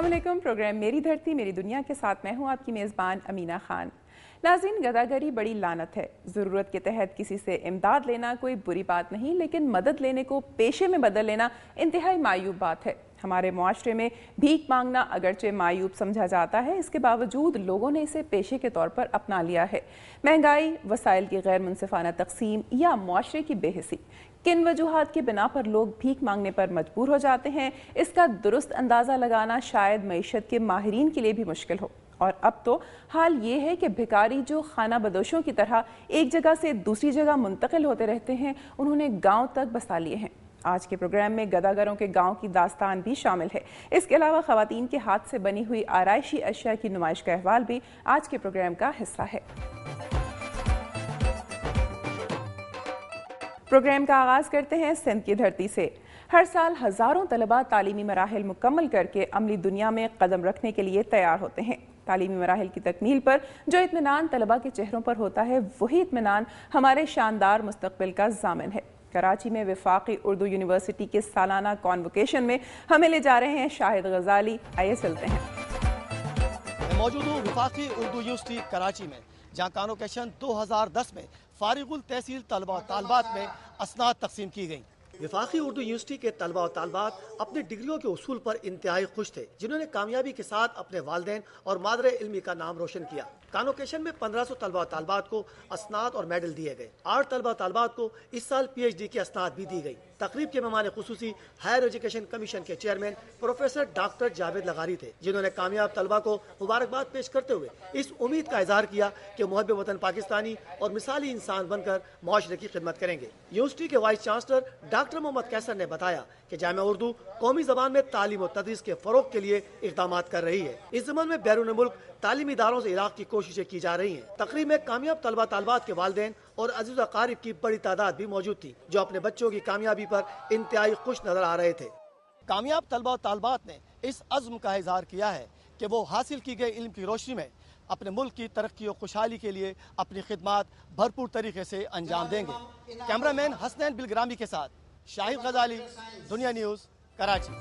السلام علیکم۔ پروگرام میری دھرتی میری دنیا کے ساتھ میں ہوں آپ کی میزبان امینہ خان۔ ناظرین، گداگری بڑی لعنت ہے۔ ضرورت کے تحت کسی سے امداد لینا کوئی بری بات نہیں، لیکن مدد لینے کو پیشے میں بدل لینا انتہائی معیوب بات ہے۔ ہمارے معاشرے میں بھیک مانگنا اگرچہ معیوب سمجھا جاتا ہے، اس کے باوجود لوگوں نے اسے پیشے کے طور پر اپنا لیا ہے۔ مہنگائی، وسائل کی غیر منصفانہ تقسیم یا معاشرے کی بے حسی، کن وجوہات کی بنا پر لوگ بھیک مانگنے پر مجبور ہو جاتے ہیں، اس کا درست اندازہ لگانا شاید معیشت کے ماہرین کے لیے بھی مشکل ہو۔ اور اب تو حال یہ ہے کہ بھکاری جو خانہ بدوشوں کی طرح ایک جگہ سے دوسری جگہ منتقل ہوتے رہتے ہیں، انہوں نے گاؤں تک بسا لیے ہیں۔ آج کے پروگرام میں گداگروں کے گاؤں کی داستان بھی شامل ہے۔ اس کے علاوہ خواتین کے ہاتھ سے بنی ہوئی آرائشی اشیاء کی نمائش کا احوال بھی آج کے پروگرام کا حصہ ہے۔ پروگرام کا آغاز کرتے ہیں سندھ کی دھرتی سے۔ ہر سال ہزاروں طلباء تعلیمی مراحل مکمل کر کے عملی دنیا میں قدم رکھنے کے لیے تیار ہوتے ہیں۔ تعلیمی مراحل کی تکمیل پر جو اطمینان طلباء کے چہروں پر ہوتا ہے، وہی اطمینان ہمارے شاندار مستقبل کا ضامن ہے۔ کراچی میں وفاقی اردو یونیورسٹی کے سالانہ کانوکیشن میں ہمیں لے جا رہے ہیں شاہد غزالی۔ آئیے چلتے ہیں۔ میں موجود ہوں وفاقی اردو یونیورسٹی کراچی میں، جہاں کانوکیشن 2010 میں فارغ التحصیل طلباء و طالبات میں اسناد تقسیم کی گئیں۔ وفاقی اردو یونیورسٹی کے طلباء و طالبات اپنے ڈگریوں کے حصول پر انتہائی خوش تھے، جنہوں نے کامیابی کے ساتھ اپنے والدین اور مادر علمی کا نام روشن کیا۔ کانوکیشن میں 1500 طلباء و طالبات کو اسناد اور میڈل دیے گئے۔ 8 طلباء و طالبات کو اس سال پی ایچ ڈی کی اسناد بھی دی گئی۔ تقریب کے مہمان خصوصی ہائر ایجوکیشن کمیشن کے چیئرمین پروفیسر ڈاکٹر جاوید لغاری تھے، جنہوں نے کامیاب طلباء کو مبارکباد پیش کرتے ہوئے اس امید کا اظہار کیا کہ محب وطن پاکستانی اور مثالی انسان بن کر معاشرے کی خدمت کریں گے۔ یونیورسٹی کے وائس چانسلر ڈاکٹر محمد کیسر نے بتایا کہ جامعہ اردو قومی زبان میں تعلیم و تدریس کے فروغ کے لیے اقدامات کر رہی ہے۔ اس ضمن میں بیرون ملک تعلیمی اداروں سے عراق کی کوششیں کی جا رہی ہیں۔ تقریب میں کامیاب طلباء طالبات کے والدین اور عزیز و اقارب کی بڑی تعداد بھی موجود تھی، جو اپنے بچوں کی کامیابی پر انتہائی خوش نظر آ رہے تھے۔ کامیاب طلباء و طالبات نے اس عزم کا اظہار کیا ہے کہ وہ حاصل کی گئی علم کی روشنی میں اپنے ملک کی ترقی و خوشحالی کے لیے اپنی خدمات بھرپور طریقے سے انجام دیں گے۔ کیمرہ مین حسنین بلگرامی کے ساتھ شاہد غزالی، دنیا نیوز، کراچی۔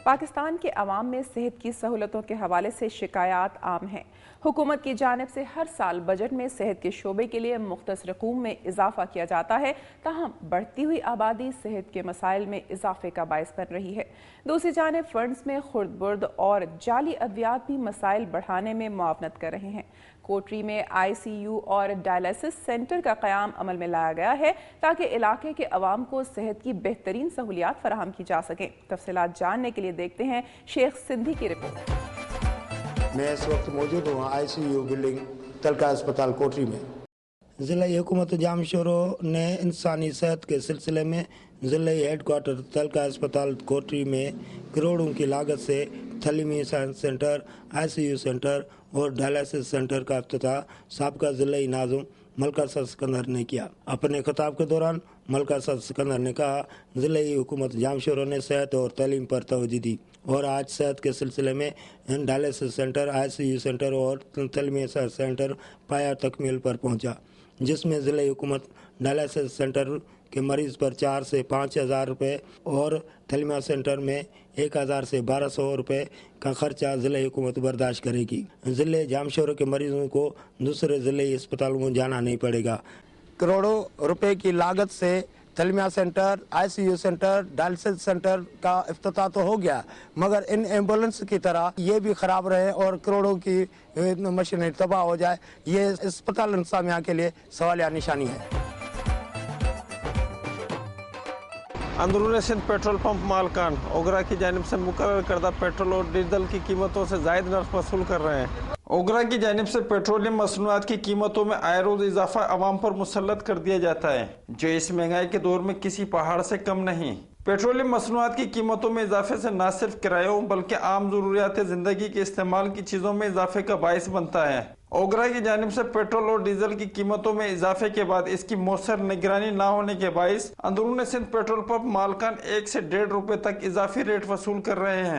پاکستان کے عوام میں صحت کی سہولتوں کے حوالے سے شکایات عام ہیں۔ حکومت کی جانب سے ہر سال بجٹ میں صحت کے شعبے کے لیے مختص رقوم میں اضافہ کیا جاتا ہے، تاہم بڑھتی ہوئی آبادی صحت کے مسائل میں اضافے کا باعث بن رہی ہے۔ دوسری جانب فنڈز میں خرد برد اور جعلی ادویات بھی مسائل بڑھانے میں معاونت کر رہے ہیں۔ کوٹری میں آئی سی یو اور ڈائلسس سینٹر کا قیام عمل میں لایا گیا ہے تاکہ علاقے کے عوام کو صحت کی بہترین سہولیات فراہم کی جا سکیں۔ تفصیلات جاننے کے لیے دیکھتے ہیں شیخ سندھی کی رپورٹ۔ میں اس وقت موجود ہوں آئی سی یو بلڈنگ تلکا اسپتال کوٹری میں۔ ضلع حکومت جام شورو نے انسانی صحت کے سلسلے میں ضلع ہیڈ کوارٹر تلکا اسپتال کوٹری میں کروڑوں کی لاگت سے تعلیمی science centre, I C U centre اور ڈائلسس سینٹر کا افتتاح سابقہ ضلعی ناظم ملکہ سر سکندر نے کیا۔ اپنے خطاب کے دوران ملکہ سر سکندر نے کہا، ضلعی حکومت جام شورو نے صحت اور تعلیم پر توجہ دی اور آج صحت کے سلسلے میں dialysis centre, I C U centre اور تعلیمی سائنس سینٹر پایہ تکمیل پر پہنچا، جس میں ضلعی حکومت ڈائلسس سینٹر کے مریض پر 4 سے 5 ہزار روپے اور تعلیمی سینٹر میں 1000 سے 1200 روپے کا خرچہ ضلع حکومت برداشت کرے گی۔ ضلع جام شورو کے مریضوں کو دوسرے ضلعی اسپتالوں میں جانا نہیں پڑے گا۔ کروڑوں روپے کی لاگت سے تعلیمی centre, I C U centre, dialysis centre کا افتتاح تو ہو گیا، مگر ان ایمبولینس کی طرح یہ بھی خراب رہے اور کروڑوں کی مشینری تباہ ہو جائے، یہ اسپتال انتظامیہ کے لیے سوالیہ نشانی ہے۔ اندرون سندھ پیٹرول پمپ مالکان اوگرا کی جانب سے مقرر کردہ پیٹرول اور ڈیزل کی قیمتوں سے زائد نرخ وصول کر رہے ہیں۔ اوگرا کی جانب سے پیٹرولیم مصنوعات کی قیمتوں میں آئے روز اضافہ عوام پر مسلط کر دیا جاتا ہے، جو اس مہنگائی کے دور میں کسی پہاڑ سے کم نہیں۔ پیٹرولیم مصنوعات کی قیمتوں میں اضافے سے نہ صرف کرایوں بلکہ عام ضروریات زندگی کے استعمال کی چیزوں میں اضافے کا باعث بنتا ہے۔ اوگرا کی جانب سے پیٹرول اور ڈیزل کی قیمتوں میں اضافے کے بعد اس کی مؤثر نگرانی نہ ہونے کے باعث اندرون سندھ پیٹرول پمپ مالکان 1 سے 1.5 روپے تک اضافی ریٹ وصول کر رہے ہیں۔